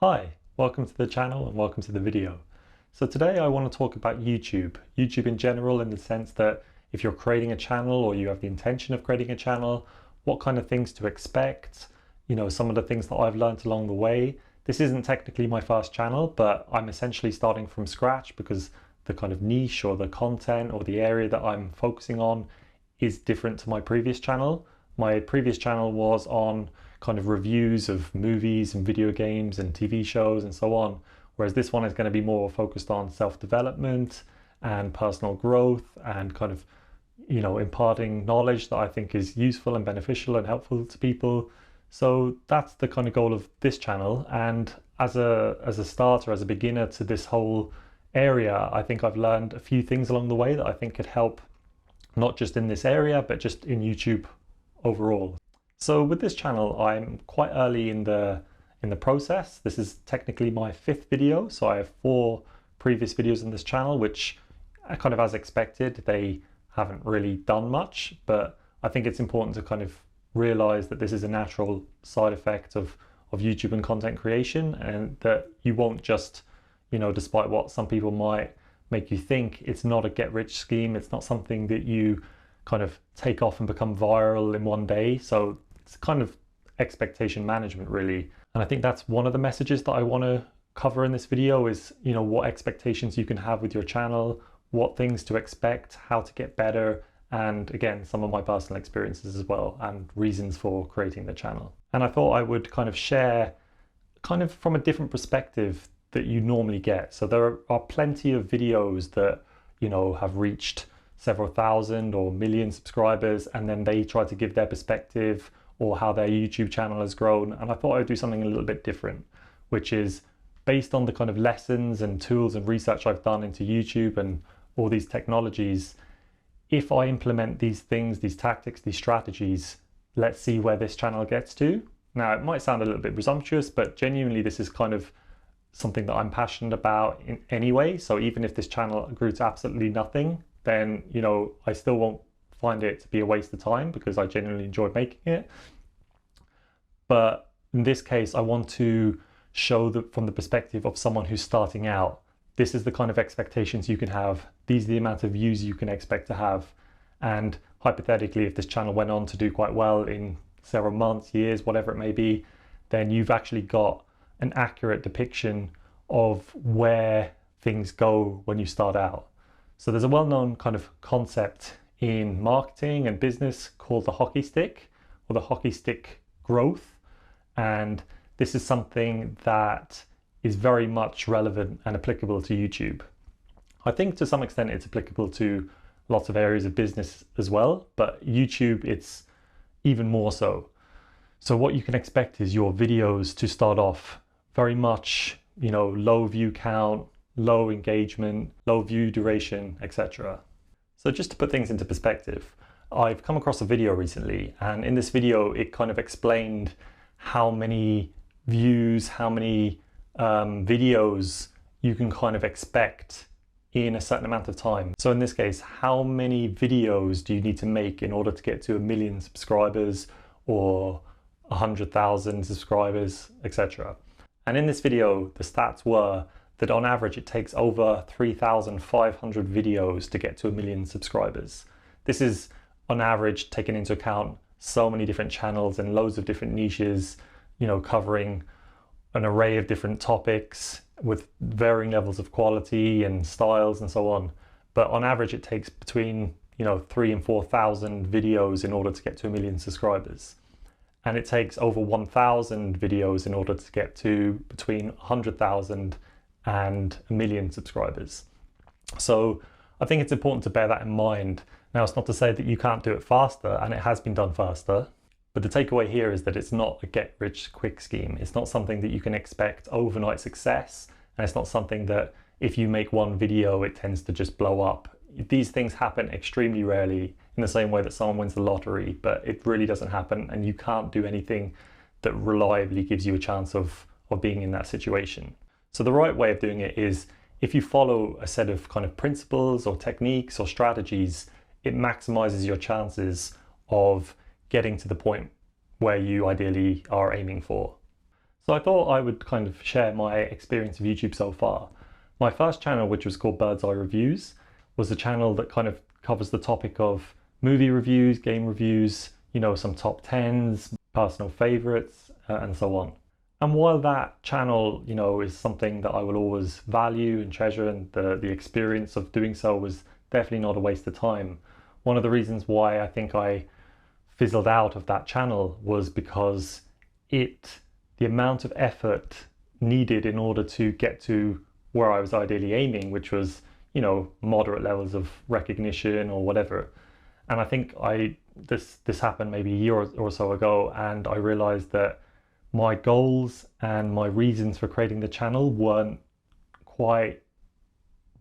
Hi, welcome to the channel and welcome to the video. So today I want to talk about YouTube in general, in the sense that if you're creating a channel or you have the intention of creating a channel, what kind of things to expect, some of the things that I've learned along the way. This isn't technically my first channel, but I'm essentially starting from scratch because the kind of niche or the content or the area that I'm focusing on is different to my previous channel. My previous channel was on kind of reviews of movies and video games and TV shows and so on, whereas this one is going to be more focused on self-development and personal growth and kind of, imparting knowledge that I think is useful and beneficial and helpful to people. So that's the kind of goal of this channel. And as a starter, as a beginner to this whole area, I think I've learned a few things along the way that I think could help, not just in this area, but just in YouTube overall. So with this channel, I'm quite early in the process. This is technically my 5th video, so I have 4 previous videos on this channel, which kind of as expected, they haven't really done much, but I think it's important to kind of realize that this is a natural side effect of YouTube and content creation, and that you won't just, despite what some people might make you think, it's not a get-rich scheme. It's not something that you kind of take off and become viral in one day. So it's kind of expectation management, really. And I think that's one of the messages that I want to cover in this video is, what expectations you can have with your channel, what things to expect, how to get better, and again, some of my personal experiences as well and reasons for creating the channel. And I thought I would kind of share kind of from a different perspective that you normally get. So there are plenty of videos that, have reached several thousand or million subscribers, and then they try to give their perspective or how their YouTube channel has grown. And I thought I'd do something a little bit different, which is based on the kind of lessons and tools and research I've done into YouTube and all these technologies. If I implement these things, these tactics, these strategies, let's see where this channel gets to. Now, it might sound a little bit presumptuous, but genuinely this is kind of something that I'm passionate about in anyway. So even if this channel grew to absolutely nothing, then, I still won't find it to be a waste of time because I genuinely enjoy making it. But in this case, I want to show that from the perspective of someone who's starting out. This is the kind of expectations you can have. These are the amount of views you can expect to have. And hypothetically, if this channel went on to do quite well in several months, years, whatever it may be, then you've actually got an accurate depiction of where things go when you start out. So there's a well-known kind of concept in marketing and business called the hockey stick, or the hockey stick growth. And this is something that is very much relevant and applicable to YouTube. I think to some extent it's applicable to lots of areas of business as well, but YouTube, it's even more so. So what you can expect is your videos to start off very much, low view count, low engagement, low view duration, etc. So just to put things into perspective, I've come across a video recently, and in this video it kind of explained how many views, how many videos you can kind of expect in a certain amount of time. So in this case, how many videos do you need to make in order to get to 1 million subscribers or 100,000 subscribers, etc. And in this video, the stats were that on average it takes over 3,500 videos to get to 1 million subscribers. This is on average taking into account so many different channels and loads of different niches, covering an array of different topics with varying levels of quality and styles and so on. But on average it takes between 3,000 and 4,000 videos in order to get to 1 million subscribers. And it takes over 1,000 videos in order to get to between 100,000 and 1 million subscribers. So I think it's important to bear that in mind. Now, it's not to say that you can't do it faster, and it has been done faster, but the takeaway here is that it's not a get-rich-quick scheme. It's not something that you can expect overnight success, and it's not something that if you make one video, it tends to just blow up. These things happen extremely rarely, in the same way that someone wins the lottery, but it really doesn't happen, and you can't do anything that reliably gives you a chance of being in that situation. So the right way of doing it is, if you follow a set of kind of principles or techniques or strategies, it maximizes your chances of getting to the point where you ideally are aiming for. So I thought I would kind of share my experience of YouTube so far. My first channel, which was called Bird's Eye Reviews, was a channel that kind of covers the topic of movie reviews, game reviews, you know, some top 10s, personal favorites, and so on. And while that channel, you know, is something that I will always value and treasure, and the experience of doing so was definitely not a waste of time, one of the reasons why I think I fizzled out of that channel was because the amount of effort needed in order to get to where I was ideally aiming, which was, you know, moderate levels of recognition or whatever. And I think this happened maybe a year or so ago, and I realized that my goals and my reasons for creating the channel weren't quite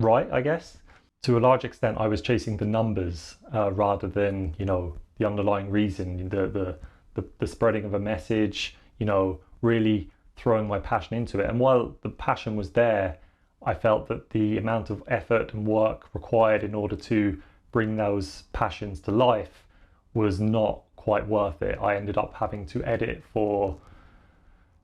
right, I guess. To a large extent, I was chasing the numbers rather than, you know, the underlying reason, the spreading of a message, you know, really throwing my passion into it. And while the passion was there, I felt that the amount of effort and work required in order to bring those passions to life was not quite worth it. I ended up having to edit for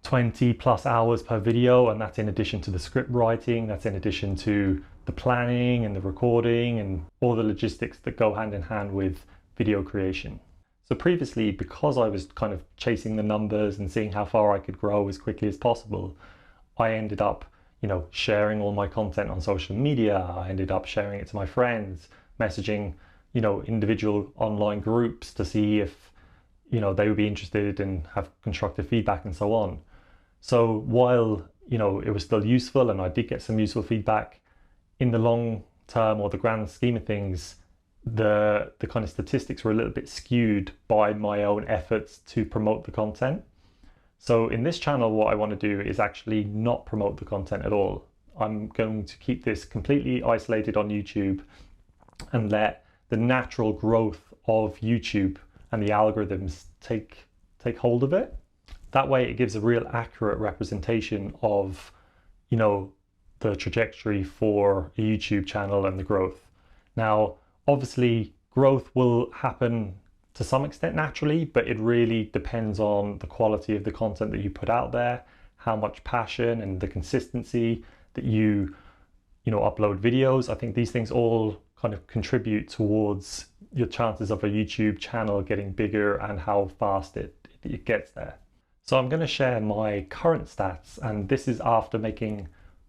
20 plus hours per video, and that's in addition to the script writing, that's in addition to the planning and the recording and all the logistics that go hand in hand with video creation. So previously, because I was kind of chasing the numbers and seeing how far I could grow as quickly as possible, I ended up, you know, sharing all my content on social media. I ended up sharing it to my friends, messaging, you know, individual online groups to see if, you know, they would be interested and have constructive feedback and so on. So while, you know, it was still useful and I did get some useful feedback, in the long term or the grand scheme of things, the kind of statistics were a little bit skewed by my own efforts to promote the content. So in this channel, what I want to do is actually not promote the content at all. I'm going to keep this completely isolated on YouTube and let the natural growth of YouTube and the algorithms take hold of it. That way it gives a real accurate representation of, you know, the trajectory for a YouTube channel and the growth. Now, obviously, growth will happen to some extent naturally, but it really depends on the quality of the content that you put out there, how much passion and the consistency that you know, upload videos. I think these things all kind of contribute towards your chances of a YouTube channel getting bigger and how fast it gets there. So I'm going to share my current stats, and this is after making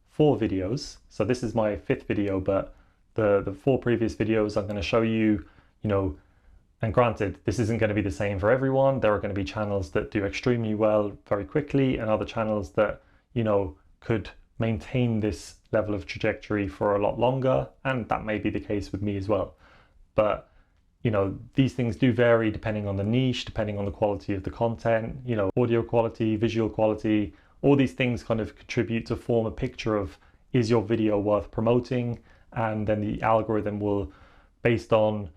4 videos. So this is my 5th video, but the 4 previous videos I'm going to show you, you know, and granted, this isn't going to be the same for everyone. There are going to be channels that do extremely well very quickly and other channels that, you know, could maintain this level of trajectory for a lot longer. And that may be the case with me as well. But, you know, these things do vary depending on the niche, depending on the quality of the content, you know, audio quality, visual quality. All these things kind of contribute to form a picture of, is your video worth promoting? And then the algorithm will, based on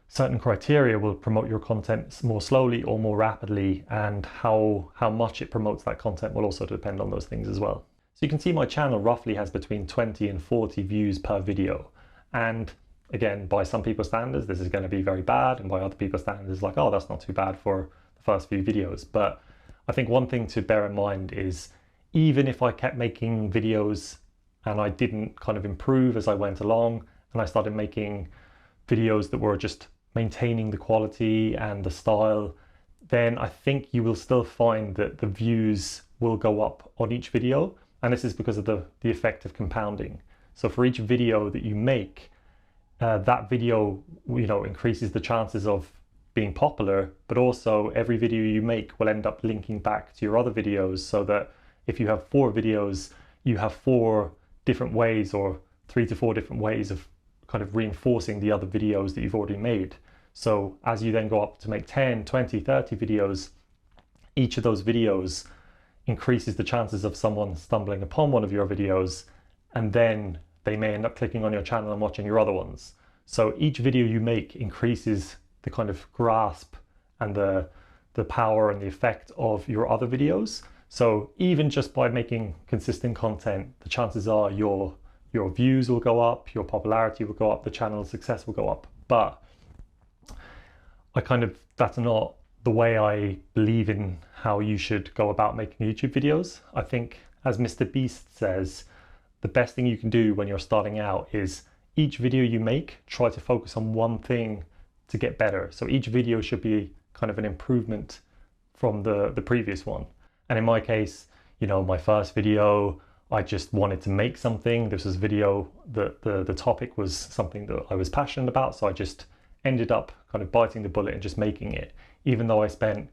certain criteria, will promote your content more slowly or more rapidly, and how much it promotes that content will also depend on those things as well. So you can see my channel roughly has between 20 and 40 views per video. And again, by some people's standards, this is going to be very bad, and by other people's standards, it's like, oh, that's not too bad for the first few videos. But I think one thing to bear in mind is, even if I kept making videos and I didn't kind of improve as I went along, and I started making videos that were just maintaining the quality and the style, then I think you will still find that the views will go up on each video. And this is because of the effect of compounding. So for each video that you make, that video, you know, increases the chances of being popular, but also every video you make will end up linking back to your other videos, so that if you have 4 videos, you have 4 different ways, or 3 to 4 different ways of kind of reinforcing the other videos that you've already made. So as you then go up to make 10, 20, 30 videos, each of those videos increases the chances of someone stumbling upon one of your videos, and then they may end up clicking on your channel and watching your other ones. So each video you make increases the kind of grasp and the power and the effect of your other videos. So even just by making consistent content, the chances are your views will go up, your popularity will go up, the channel's success will go up. But that's not the way I believe in how you should go about making YouTube videos. I think, as Mr. Beast says, the best thing you can do when you're starting out is each video you make, try to focus on one thing to get better. So each video should be kind of an improvement from the previous one. And in my case, you know, my first video, I just wanted to make something. This was a video that the topic was something that I was passionate about. So I just ended up kind of biting the bullet and just making it, even though I spent,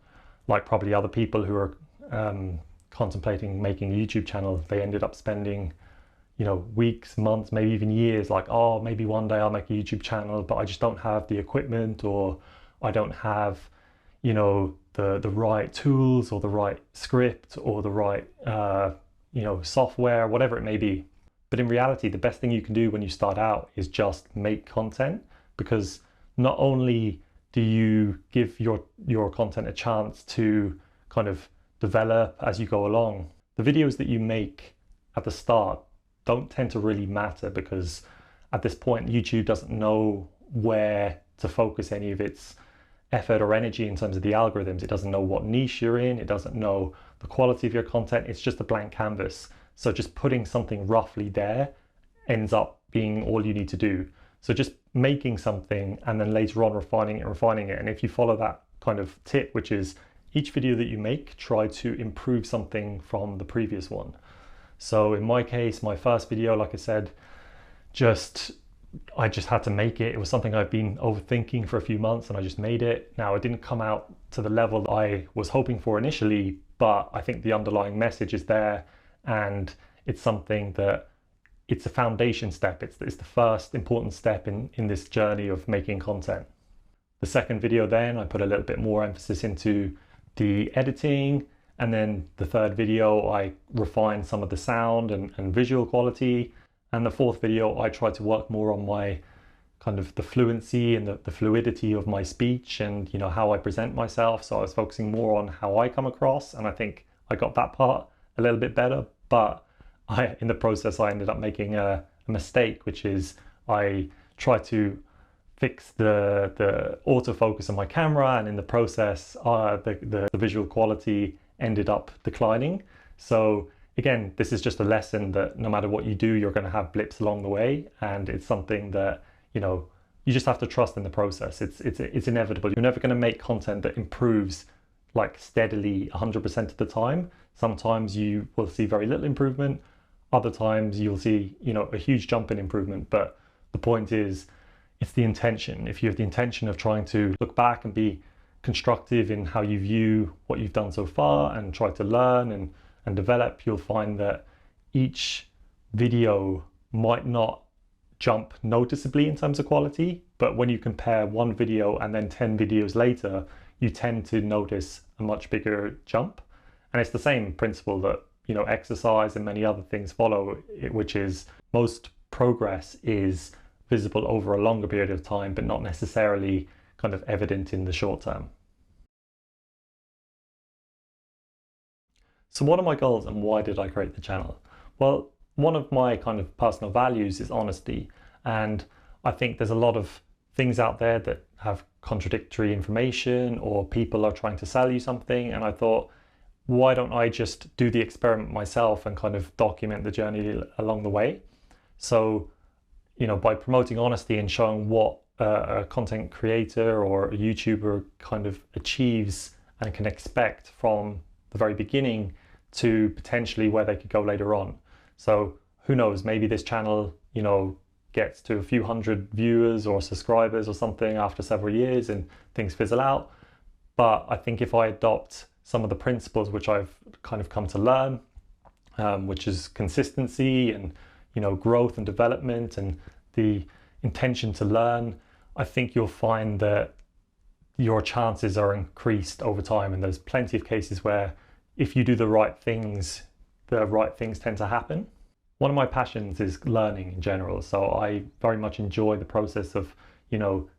like probably other people who are contemplating making a YouTube channel, they ended up spending, you know, weeks, months, maybe even years, like, oh, maybe one day I'll make a YouTube channel, but I just don't have the equipment, or I don't have, you know, the right tools or the right script or the right, you know, software, whatever it may be. But in reality, the best thing you can do when you start out is just make content, because not only do you give your content a chance to kind of develop as you go along, the videos that you make at the start don't tend to really matter, because at this point YouTube doesn't know where to focus any of its effort or energy in terms of the algorithms. It doesn't know what niche you're in, it doesn't know the quality of your content. It's just a blank canvas. So just putting something roughly there ends up being all you need to do. So just making something and then later on refining it. And if you follow that kind of tip, which is each video that you make, try to improve something from the previous one. So in my case, my first video, like I said, I just had to make it. It was something I've been overthinking for a few months, and I just made it. Now, it didn't come out to the level that I was hoping for initially, but I think the underlying message is there, and it's something that it's a foundation step. It's the first important step in this journey of making content. The second video then, I put a little bit more emphasis into the editing, and then the third video, I refined some of the sound and visual quality. And the fourth video, I tried to work more on my kind of the fluency and the fluidity of my speech and, you know, how I present myself. So I was focusing more on how I come across, and I think I got that part a little bit better. But in the process, I ended up making a mistake, which is I tried to fix the autofocus on my camera, and in the process, the visual quality ended up declining. So again, this is just a lesson that no matter what you do, you're going to have blips along the way, and it's something that, you know, you just have to trust in the process. It's inevitable. You're never going to make content that improves like steadily 100% of the time. Sometimes you will see very little improvement. Other times you'll see, you know, a huge jump in improvement. But the point is, it's the intention. If you have the intention of trying to look back and be constructive in how you view what you've done so far and try to learn and develop, you'll find that each video might not jump noticeably in terms of quality, but when you compare one video and then 10 videos later, you tend to notice a much bigger jump. And it's the same principle that, you know, exercise and many other things follow, which is most progress is visible over a longer period of time, but not necessarily kind of evident in the short term. So what are my goals and why did I create the channel? Well, one of my kind of personal values is honesty. And I think there's a lot of things out there that have contradictory information, or people are trying to sell you something. And I thought, why don't I just do the experiment myself and kind of document the journey along the way? So, you know, by promoting honesty and showing what a content creator or a YouTuber kind of achieves and can expect from the very beginning to potentially where they could go later on. So who knows, maybe this channel, you know, gets to a few hundred viewers or subscribers or something after several years and things fizzle out. But I think if I adopt some of the principles which I've kind of come to learn, which is consistency and, you know, growth and development and the intention to learn, I think you'll find that your chances are increased over time. And there's plenty of cases where if you do the right things tend to happen. One of my passions is learning in general. So I very much enjoy the process of, you know,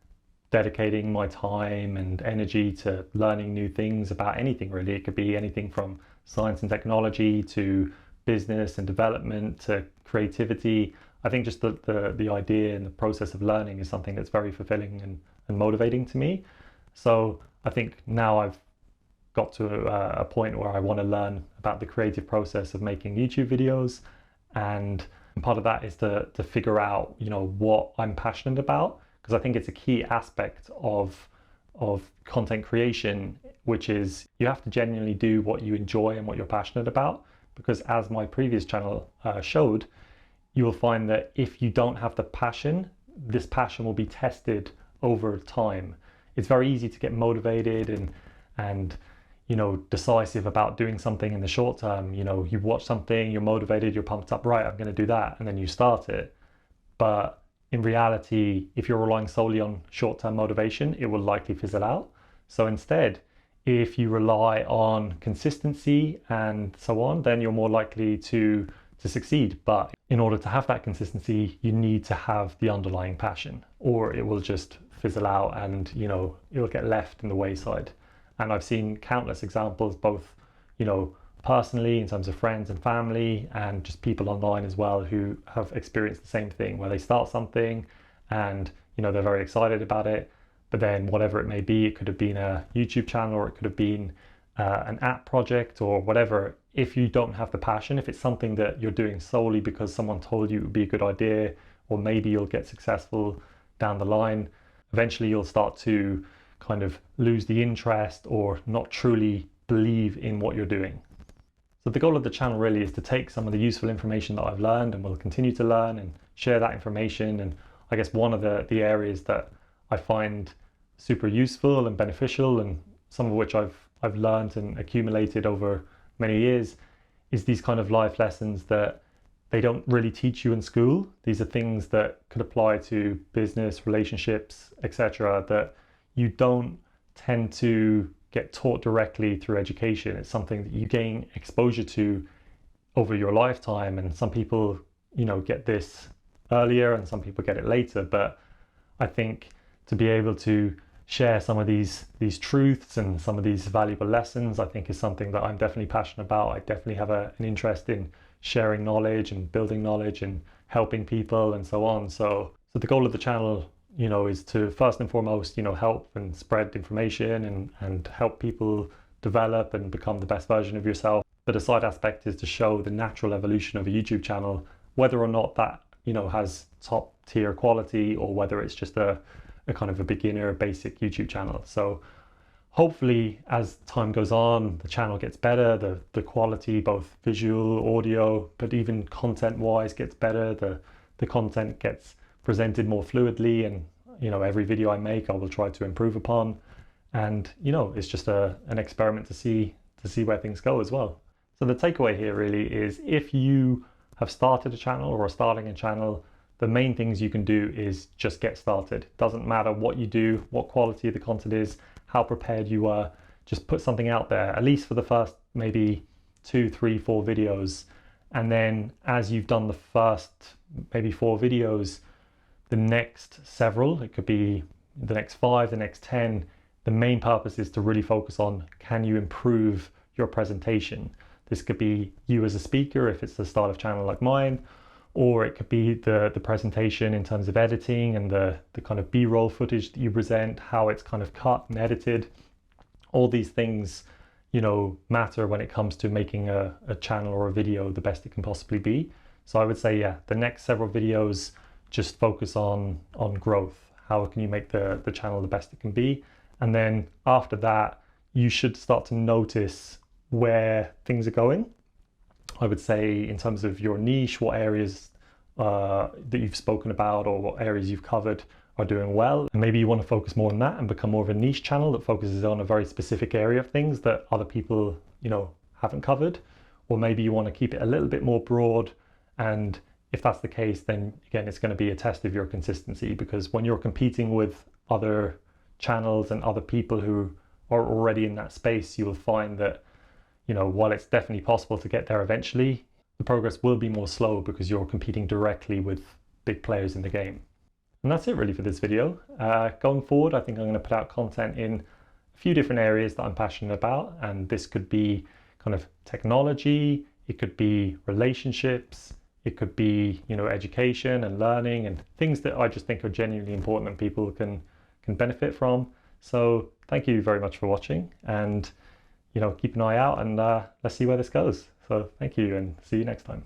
dedicating my time and energy to learning new things about anything really. It could be anything from science and technology to business and development to creativity. I think just the idea and the process of learning is something that's very fulfilling and motivating to me. So I think now I've got to a point where I want to learn about the creative process of making YouTube videos, and part of that is to figure out, you know, what I'm passionate about, because I think it's a key aspect of content creation, which is you have to genuinely do what you enjoy and what you're passionate about, because as my previous channel showed, you will find that if you don't have the passion, this passion will be tested over time. It's very easy to get motivated and you know, decisive about doing something in the short term. You know, you watch something, you're motivated, you're pumped up, right, I'm going to do that, and then you start it. But in reality, if you're relying solely on short-term motivation, it will likely fizzle out. So instead, if you rely on consistency and so on, then you're more likely to succeed. But in order to have that consistency, you need to have the underlying passion, or it will just fizzle out and, you know, it'll get left in the wayside. And I've seen countless examples, both, you know, personally in terms of friends and family, and just people online as well who have experienced the same thing, where they start something and, you know, they're very excited about it, but then whatever it may be, it could have been a YouTube channel, or it could have been an app project or whatever. If you don't have the passion, if it's something that you're doing solely because someone told you it would be a good idea, or maybe you'll get successful down the line, eventually you'll start to kind of lose the interest or not truly believe in what you're doing. So the goal of the channel really is to take some of the useful information that I've learned and will continue to learn and share that information. And I guess one of the areas that I find super useful and beneficial, and some of which I've learned and accumulated over many years, is these kind of life lessons that they don't really teach you in school. These are things that could apply to business, relationships, etc., that you don't tend to get taught directly through education. It's something that you gain exposure to over your lifetime, and some people, you know, get this earlier and some people get it later. But I think to be able to share some of these truths and some of these valuable lessons, I think is something that I'm definitely passionate about. I definitely have an interest in sharing knowledge and building knowledge and helping people and so on. So the goal of the channel, you know, is to first and foremost, you know, help and spread information and help people develop and become the best version of yourself. But a side aspect is to show the natural evolution of a YouTube channel, whether or not that, you know, has top tier quality, or whether it's just a kind of a beginner basic YouTube channel. So hopefully as time goes on, the channel gets better, the quality, both visual, audio, but even content wise gets better. The content gets presented more fluidly, and, you know, every video I make I will try to improve upon. And, you know, it's just an experiment to see where things go as well. So the takeaway here really is, if you have started a channel or are starting a channel, the main things you can do is just get started. It doesn't matter what you do, what quality the content is, how prepared you are, just put something out there, at least for the first maybe 2, 3, 4 videos. And then as you've done the first maybe 4 videos, the next several, it could be the next 5, the next 10, the main purpose is to really focus on, can you improve your presentation? This could be you as a speaker if it's the start of channel like mine, or it could be the presentation in terms of editing and the kind of B-roll footage that you present, how it's kind of cut and edited. All these things, you know, matter when it comes to making a channel or a video the best it can possibly be. So I would say, yeah, the next several videos, just focus on growth. How can you make the channel the best it can be? And then after that, you should start to notice where things are going. I would say in terms of your niche, what areas that you've spoken about or what areas you've covered are doing well. And maybe you want to focus more on that and become more of a niche channel that focuses on a very specific area of things that other people, you know, haven't covered. Or maybe you want to keep it a little bit more broad. And if that's the case, then again, it's going to be a test of your consistency, because when you're competing with other channels and other people who are already in that space, you will find that, you know, while it's definitely possible to get there eventually, the progress will be more slow because you're competing directly with big players in the game. And that's it really for this video. Going forward, I think I'm going to put out content in a few different areas that I'm passionate about. And this could be kind of technology, it could be relationships, it could be, you know, education and learning, and things that I just think are genuinely important and people can benefit from. So thank you very much for watching. And keep an eye out and let's see where this goes. So thank you and see you next time.